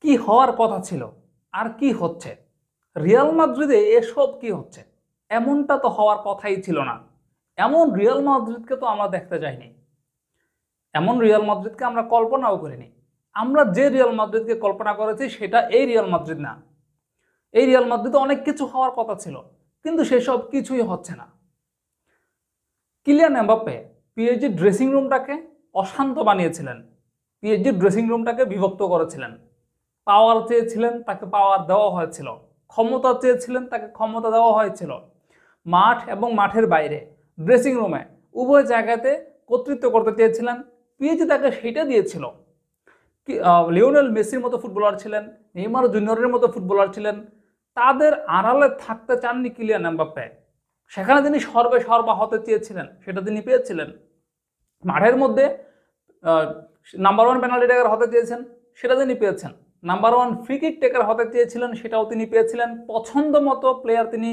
কি হওয়ার কথা ছিল আর কি হচ্ছে? রিয়াল মাদ্রিদে এসব কি হচ্ছে? এমনটা তো হওয়ার কথাই ছিল না। এমন রিয়াল মাদ্রিদকে তো আমরা দেখতে যাইনি। এমন রিয়াল মাদ্রিদকে আমরা কল্পনাও করিনি। আমরা যে রিয়াল মাদ্রিদকে কল্পনা করেছি সেটা এই রিয়াল মাদ্রিদ না। এই রিয়াল মাদ্রিদে অনেক কিছু হওয়ার কথা ছিল, কিন্তু সেসব কিছুই হচ্ছে না। কিলিয়ান এমবাপ্পে পিএসজি ড্রেসিং রুমটাকে অশান্ত বানিয়েছিলেন, পিএসজি ড্রেসিং রুমটাকে বিভক্ত করেছিলেন। পাওয়ার চেয়েছিলেন, তাকে পাওয়ার দেওয়া হয়েছিল। ক্ষমতা চেয়েছিলেন, তাকে ক্ষমতা দেওয়া হয়েছিল। মাঠ এবং মাঠের বাইরে, ড্রেসিং রুমে, উভয় জায়গাতে কর্তৃত্ব করতে চেয়েছিলেন, পিএসজি তাকে সেটা দিয়েছিল। লিওনেল মেসির মতো ফুটবলার ছিলেন, নেইমার জুনিয়রের মতো ফুটবলার ছিলেন, তাদের আড়ালে থাকতে চাননি কিলিয়ান এমবাপ্পে। সেখানে তিনি সর্বে সর্বা হতে চেয়েছিলেন, সেটা তিনি পেয়েছিলেন। মাঠের মধ্যে নাম্বার ওয়ান পেনাল্টি টেকার হতে চেয়েছেন, সেটা তিনি পেয়েছেন। নাম্বার ওয়ান ফ্রি কিক টেকার হতে চেয়েছিলেন, সেটাও তিনি পেয়েছিলেন। পছন্দ মতো প্লেয়ার তিনি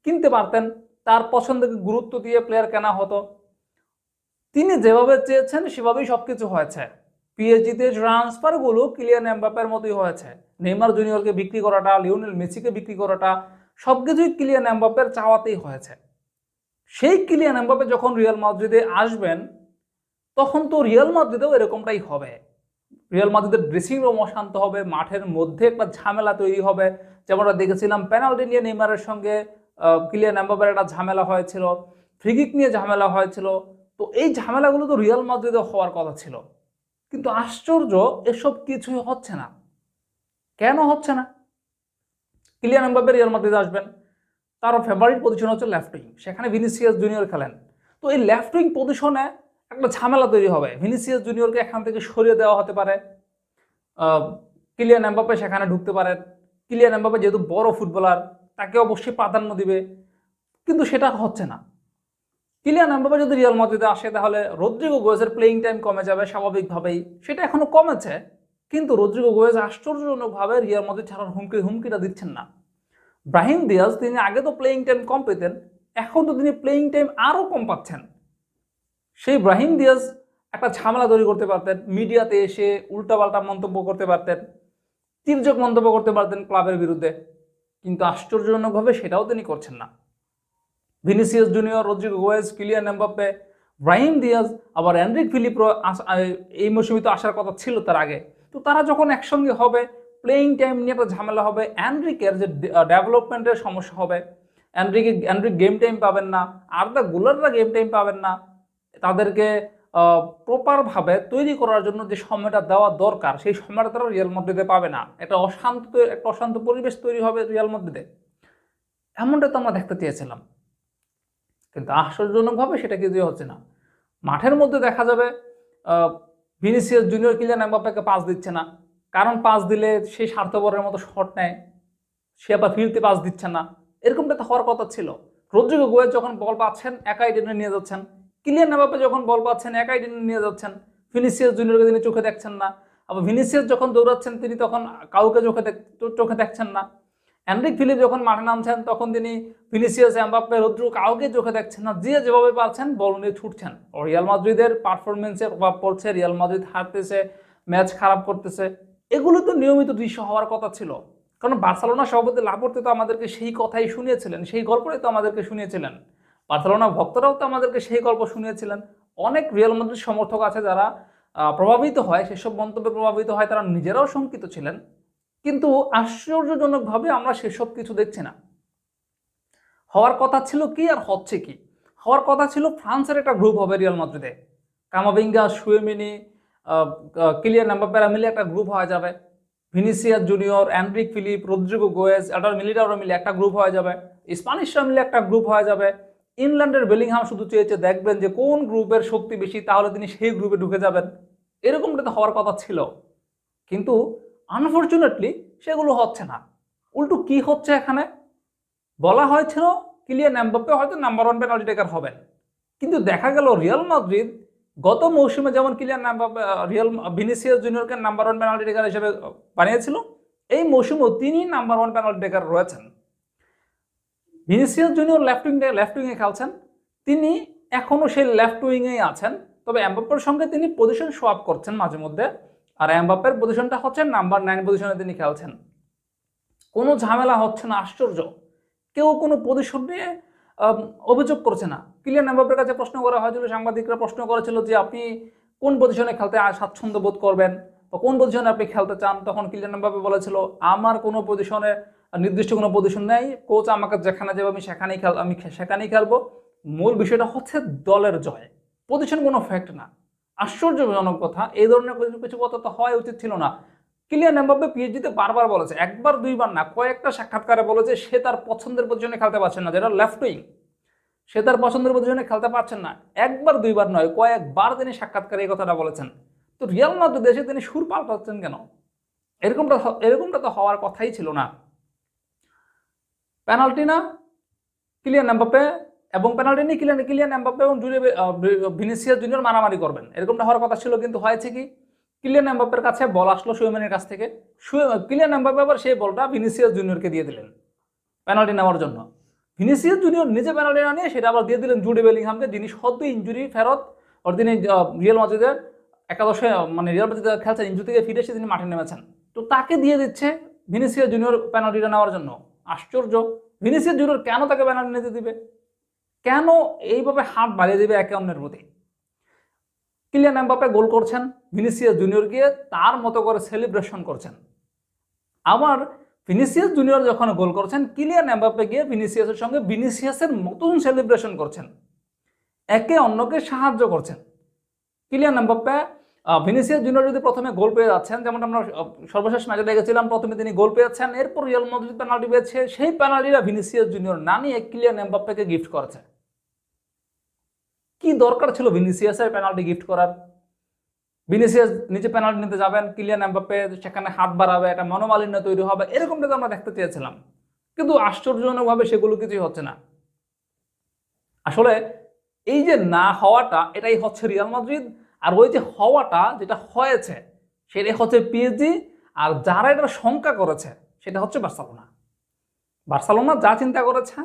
কিনতে পারতেন, তার পছন্দকে গুরুত্ব দিয়ে প্লেয়ার কেনা হতো। তিনি যেভাবে চেয়েছেন সেভাবেই সবকিছু হয়েছে। পিএসজিতে ট্রান্সফারগুলো কিলিয়ান এমবাপ্পের মতোই হয়েছে। নেইমার জুনিয়রকে বিক্রি করাটা, লিওনেল মেসিকে বিক্রি করাটা, সবকিছুই কিলিয়ান এমবাপ্পের চাওয়াতেই হয়েছে। সেই কিলিয়ান এমবাপ্পে যখন রিয়াল মাদ্রিদে আসবেন, তখন তো রিয়াল মাদ্রিদেও এরকমটাই হবে। রিয়াল মাদ্রিদের ড্রেসিং রুম অশান্ত হবে, মাঠের মধ্যে একটা ঝামেলা তৈরি হবে। যেমনটা দেখেছিলাম পেনাল্টি নিয়ে নেইমারের সঙ্গে কিলিয়ান এমবাপ্পের একটা ঝামেলা হয়েছিল, ফ্রিকিক নিয়ে ঝামেলা হয়েছিল। তো এই ঝামেলাগুলো তো রিয়াল মাদ্রিদে হওয়ার কথা ছিল, কিন্তু আশ্চর্য এসব কিছুই হচ্ছে না। কেন হচ্ছে না? কিলিয়ান এমবাপ্পে রিয়াল মাদ্রিদে আসবেন, তারও ফেভারিট পজিশন হচ্ছে লেফট উইং, সেখানে ভিনিসিয়াস জুনিয়র খেলেন। তো এই লেফট উইং পজিশনে একটা ঝামেলা তৈরি হবে। ভিনিসিয়াস জুনিয়রকে এখান থেকে সরিয়ে দেওয়া হতে পারে, কিলিয়ান এমবাপ্পে সেখানে ঢুকতে পারেন। কিলিয়ান এমবাপ্পে যেহেতু বড় ফুটবলার, তাকে অবশ্যই প্রাধান্য দিবে, কিন্তু সেটা হচ্ছে না। কিলিয়ান এমবাপ্পে যদি রিয়াল মাদ্রিদে আসে, তাহলে রদ্রিগো গোয়েজের প্লেইং টাইম কমে যাবে স্বাভাবিকভাবেই। সেটা এখনো কমেছে, কিন্তু রদ্রিগো গোয়েজ আশ্চর্যজনকভাবে রিয়াল মাদ্রিদ ছাড়ার হুমকিটা দিচ্ছেন না। ব্রাহিম দিয়াজ, তিনি আগে তো প্লেইং টাইম কম পেতেন, এখন তো তিনি প্লেইং টাইম আরও কম পাচ্ছেন। সেই ব্রাহিম দিয়াজ একটা ঝামেলা তৈরি করতে পারতেন, মিডিয়াতে এসে উল্টাপাল্টা মন্তব্য করতে পারতেন, তির্যক মন্তব্য করতে পারতেন ক্লাবের বিরুদ্ধে, কিন্তু আশ্চর্যজনকভাবে সেটাও তিনি করছেন না। Vinicius Junior, Rodrygo Goes, Kylian Mbappe, Brahim Diaz, আবার এনরিক ফিলিপও এই মৌসুমে তো আসার কথা ছিল তার আগে। তো তারা যখন একসঙ্গে হবে, প্লেইং টাইম নিয়ে একটা ঝামেলা হবে, এনরিকের যে ডেভেলপমেন্টের সমস্যা হবে। এনরিক গেম টাইম পাবেন না, আর্দা গুলাররা গেম টাইম পাবেন না। তাদেরকে প্রপারভাবে তৈরি করার জন্য যে সময়টা দেওয়া দরকার, সেই সময়টা তারা রিয়াল মাদ্রিদে পাবে না। একটা অশান্ত পরিবেশ তৈরি হবে রিয়াল মাদ্রিদে। এমনটা তো আমরা দেখতে চেয়েছিলাম, কিন্তু আশ্চর্যজনকভাবে সেটা কিছুই হচ্ছে না। মাঠের মধ্যে দেখা যাবে ভিনিসিয়াস জুনিয়র কিলিয়ান এমবাপ্পেকে পাস দিচ্ছে না, কারণ পাস দিলে সেই স্বার্থপরের মতো শট নেয়, সে আবার ফিরতে পাস দিচ্ছে না। এরকমটা তো হওয়ার কথা ছিল। রদ্রিগো গোয়েজ যখন বল পাচ্ছেন, একাই টেনে নিয়ে যাচ্ছেন। কিলিয়ান এমবাপ্পে যখন বল পাচ্ছেন, একাই টেনে নিয়ে যাচ্ছেন। ভিনিসিয়াস জুনিয়রকে তিনি চোখে দেখছেন না। আবার ভিনিসিয়াস যখন দৌড়াচ্ছেন, তিনি তখন কাউকে চোখে দেখছেন না। এনরিক ফিলিপ যখন মাঠে নামছেন, তখন তিনি ভিনিসিয়াস, এমবাপ্পে, রদ্রিগো কাউকে চোখে দেখছেন না। যে যেভাবে পারছেন বল নিয়ে ছুটছেন। রিয়াল মাদ্রিদের পারফরমেন্সে প্রভাব পড়ছে, রিয়াল মাদ্রিদ হারতেছে, ম্যাচ খারাপ করতেছে। এগুলো তো নিয়মিত দৃশ্য হওয়ার কথা ছিল, কারণ বার্সেলোনা সভাপতি লাপোর্তে তো আমাদেরকে সেই কথাই শুনিয়েছিলেন, সেই গল্পটাই তো আমাদেরকে শুনিয়েছিলেন। বার্সেলোনা ভক্তরাও তো আমাদেরকে সেই গল্প শুনিয়েছিলেন। অনেক রিয়াল মাদ্রিদ সমর্থক আছে যারা প্রভাবিত হয়, সেসব মন্তব্যে প্রভাবিত হয়, তারা নিজেরাও শঙ্কিত ছিলেন। কিন্তু আশ্চর্যজনকভাবে আমরা সেসব কিছু দেখছি না। হওয়ার কথা ছিল কি আর হচ্ছে কি? হওয়ার কথা ছিল ফ্রান্সের একটা গ্রুপ হবে রিয়াল মাদ্রিদে। কামাভিঙ্গা, শুয়েমিনি, কিলিয়ান এমবাপ্পেরা মিলে একটা গ্রুপ হয়ে যাবে। Vinicius Junior, Endrick Felipe, Rodrygo Goes, Eder মিলিটারও মিলে একটা গ্রুপ হয়ে যাবে। স্প্যানিশরা মিলে একটা গ্রুপ হয়ে যাবে। ইংল্যান্ডের বেলিংহাম শুধু চেয়েছে দেখবেন যে কোন গ্রুপের শক্তি বেশি, তাহলে তিনি সেই গ্রুপে ঢুকে যাবেন। এরকমটা তো হওয়ার কথা ছিল, কিন্তু আনফরচুনেটলি সেগুলো হচ্ছে না। উল্টো কি হচ্ছে, এখানে বলা হয়েছিল কিলিয়ান এমবাপ্পে হয়তো নাম্বার ওয়ান পেনাল্টি টেকার হবেন, কিন্তু দেখা গেল রিয়াল মাদ্রিদ গত মৌসুমে যেমন কিলিয়ান এমবাপ্পে ভিনিসিয়াস জুনিয়রকে নাম্বার ওয়ান পেনাল্টি টেকার হিসেবে বানিয়েছিল, এই মৌসুমেও তিনি নাম্বার ওয়ান পেনাল্টি টেকার রয়েছেন। ভিনিসিয়াস জুনিয়র লেফট উইংয়ে খেলছেন, তিনি এখনো সেই লেফট উইংয়েই আছেন, তবে এমবাপ্পের সঙ্গে তিনি পজিশন সোয়াপ করছেন মাঝে মধ্যে। আর এমবাপ্পের পজিশনটা হচ্ছে নাম্বার 9 পজিশনে তিনি খেলছেন। কোনো ঝামেলা হচ্ছে না, আশ্চর্য। কেউ কোনো পজিশন নিয়ে অভিযোগ করছে না। কিলিয়ান এমবাপ্পের কাছে প্রশ্ন করা হয়েছিল, সাংবাদিকরা প্রশ্ন করেছিল যে আপনি কোন পজিশনে খেলতে স্বাচ্ছন্দ্য বোধ করবেন বা কোন পজিশনে আপনি খেলতে চান। তখন কিলিয়ান এমবাপ্পে বলেছিল আমার কোনো পজিশনে নির্দিষ্ট কোনো পজিশন নেই, কোচ আমাকে যেখানে যাবে আমি সেখানেই খেলবো। মূল বিষয়টা হচ্ছে দলের জয়, পজিশন কোনো ফ্যাক্ট না। আশ্চর্যজনক কথা, এই ধরনের কিছু কথা তো হওয়া উচিত ছিল না। কিলিয়ান এমবাপ্পে পিএসজিতে বারবার বলেছে, একবার দুইবার না, কয়েকটা সাক্ষাৎকারে বলেছে সে তার পছন্দের পজিশনে খেলতে পারছেন না, যেটা লেফট উইং। সে তার পছন্দের পজিশনে খেলতে পারছেন না, একবার দুইবার নয়, কয়েকবার তিনি সাক্ষাৎকারে এই কথাটা বলেছেন। তো রিয়াল মাদ্রিদ দেশে তিনি সুর পাল্টাচ্ছেন কেন? এরকমটা তো হওয়ার কথাই ছিল না। পেনাল্টি না কিলিয়ান এমবাপ্পে এবং পেনাল্টি নিয়ে কিলিয়ান এমবাপ্পে এবং ভিনিসিয়াস জুনিয়র মারামারি করবেন, এরকমটা হওয়ার কথা ছিল। কিন্তু হয়েছে কি, কিলিয়ান এমবাপ্পের কাছে বল আসলো সুয়েমানের কাছ থেকে, কিলিয়ান এমবাপ্পে আবার সেই বলটা ভিনিসিয়াস জুনিয়রকে দিয়ে দিলেন পেনাল্টি নেওয়ার জন্য। ভিনিসিয়াস জুনিয়র নিজে পেনাল্টি না নিয়ে সেটা আবার দিয়ে দিলেন জুডি বেলিংহামকে, যিনি সদ্য ইঞ্জুরি ফেরত, আর তিনি রিয়াল মাদ্রিদের একাদশে মানে রিয়াল মাদ্রিদ খেলছেন, ইঞ্জুরি থেকে ফিরে এসে তিনি মাঠে নেমেছেন, তো তাকে দিয়ে দিচ্ছে ভিনিসিয়াস জুনিয়র পেনাল্টিটা নেওয়ার জন্য। আশ্চর্য। ভিনিসিয়াস জুনিয়র কেন তাকে পেনাল্টি নিতে দিবে? কেন এইভাবে হাত বাড়িয়ে দিবে একে অন্যের প্রতি? কিলিয়ান এমবাপ্পে গোল করছেন, ভিনিসিয়াস জুনিয়র গিয়ে তার মতো করে সেলিব্রেশন করছেন। আবার ভিনিসিয়াস জুনিয়র যখন গোল করছেন, কিলিয়ান এমবাপ্পে গিয়ে ভিনিসিয়াসের সঙ্গে ভিনিসিয়াসের মতন সেলিব্রেশন করছেন, একে অন্যকে সাহায্য করছেন। কিলিয়ান এমবাপ্পে ভিনিসিয়াস জুনিয়র যদি প্রথমে গোল পেয়ে যাচ্ছেন, যেমন আমরা সর্বশেষ ম্যাচে দেখেছিলাম, প্রথমে তিনি গোল পেয়েছেন, এরপর রিয়াল মাদ্রিদ পেনাল্টি পেয়েছে, সেই পেনাল্টিটা ভিনিসিয়াস জুনিয়র না নিয়ে কিলিয়ান এমবাপ্পেকে গিফট করেছে। কি দরকার ছিল ভিনিসিয়াসের পেনাল্টি গিফট করার? ভিনিসিয়াস নিচে পেনাল্টি নিতে যাবেন, কিলিয়ান এমবাপ্পে সেখানে হাত বাড়াবে, একটা মনোমালিন্য তৈরি হবে, এরকমটা তো আমরা দেখতে চেয়েছিলাম। কিন্তু আশ্চর্যজনকভাবে সেগুলো কিছুই হচ্ছে না। আসলে এই যে না হওয়াটা, এটাই হচ্ছে রিয়াল মাদ্রিদ, আর ওই যে হওয়াটা যেটা হয়েছে সেটাই হচ্ছে পিএসজি। আর যারা এটা শঙ্কা করেছে সেটা হচ্ছে বার্সেলোনা। বার্সেলোনা যা চিন্তা করেছে,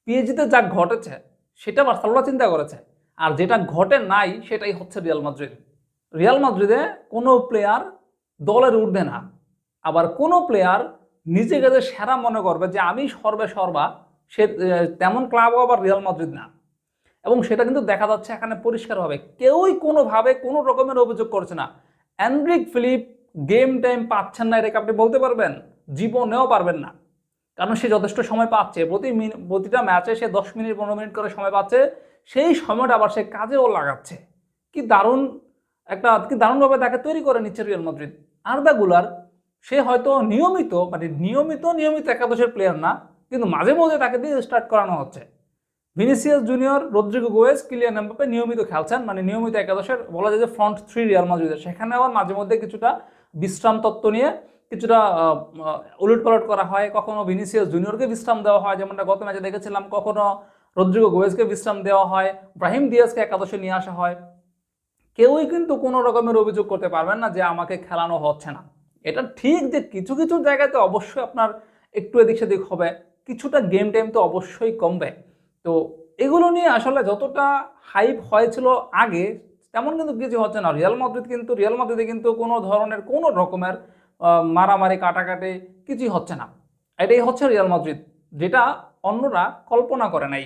পিএসজিতে যা ঘটেছে সেটা বার্সেলোনা চিন্তা করেছে, আর যেটা ঘটে নাই সেটাই হচ্ছে রিয়াল মাদ্রিদ। রিয়াল মাদ্রিদে কোনো প্লেয়ার দলের ঊর্ধ্বে না, আবার কোনো প্লেয়ার নিজেকে যে সেরা মনে করবে যে আমি সর্বা, সে তেমন ক্লাবও আবার রিয়াল মাদ্রিদ না। এবং সেটা কিন্তু দেখা যাচ্ছে এখানে পরিষ্কারভাবে, কেউই কোনোভাবে কোনো রকমের অভিযোগ করছে না। এনরিক ফিলিপ গেম টাইম পাচ্ছেন না, এটাকে আপনি বলতে পারবেন? জীবনেও পারবেন না, কারণ সে যথেষ্ট সময় পাচ্ছে, প্রতিটা ম্যাচে সে 10 মিনিট 15 মিনিট করে সময় পাচ্ছে, সেই সময়টা আবার সে কাজেও লাগাচ্ছে। কি দারুণভাবে তাকে তৈরি করে নিচ্ছে রিয়াল মাদ্রিদ। আরদা গুলার সে হয়তো নিয়মিত একাদশের প্লেয়ার না, কিন্তু মাঝে মধ্যে তাকে দিয়ে স্টার্ট করানো হচ্ছে। Vinicius Junior, Rodrigo গোয়েস, Kylian Mbappe নিয়মিত খেলছেন, মানে নিয়মিত একাদশের বলা যায় যে ফ্রন্ট থ্রি রিয়াল মাদ্রিদের। সেখানে আবার মাঝে মধ্যে কিছুটা বিশ্রাম তত্ত্ব নিয়ে কিছুটা উলটপালট করা হয়, কখনো ভিনিসিয়াস জুনিয়রকে বিশ্রাম দেওয়া হয়, যেমনটা গত ম্যাচে দেখেছিলাম, কখনো রদ্রিগো গোয়েসকে বিশ্রাম দেওয়া হয়, ব্রাহিম দিয়াজকে একাদশে নিয়ে আসা হয়। কেউই কিন্তু কোনো রকমের অভিযোগ করতে পারবেন না যে আমাকে খেলানো হচ্ছে না। এটা ঠিক যে কিছু কিছু জায়গাতে অবশ্যই আপনার একটু এদিক সেদিক হবে, কিছুটা গেম টাইম তো অবশ্যই কমবে। তো এগুলো নিয়ে আসলে যতটা হাইপ হয়েছিল আগে, তেমন কিন্তু কিছু হচ্ছে না। রিয়াল মাদ্রিদে কিন্তু কোনো ধরনের কোনো রকমের মারামারি কাটাকাটি কিছুই হচ্ছে না। এটাই হচ্ছে রিয়াল মাদ্রিদ, যেটা অন্যরা কল্পনা করে নাই।